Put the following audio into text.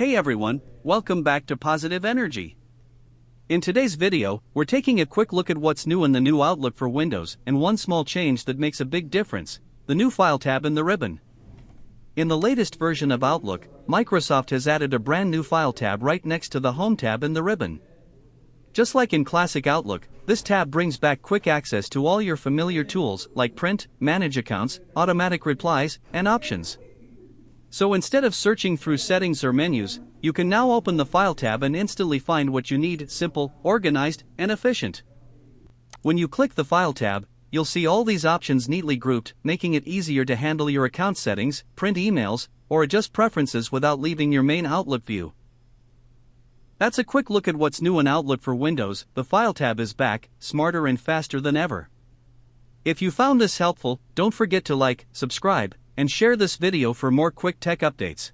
Hey everyone, welcome back to Positive Energy. In today's video, we're taking a quick look at what's new in the new Outlook for Windows and one small change that makes a big difference: the new File tab in the ribbon. In the latest version of Outlook, Microsoft has added a brand new File tab right next to the Home tab in the ribbon. Just like in classic Outlook, this tab brings back quick access to all your familiar tools like print, manage accounts, automatic replies, and options. So instead of searching through settings or menus, you can now open the File tab and instantly find what you need: simple, organized, and efficient. When you click the File tab, you'll see all these options neatly grouped, making it easier to handle your account settings, print emails, or adjust preferences without leaving your main Outlook view. That's a quick look at what's new in Outlook for Windows. The File tab is back, smarter and faster than ever. If you found this helpful, don't forget to like, subscribe, and share this video for more quick tech updates.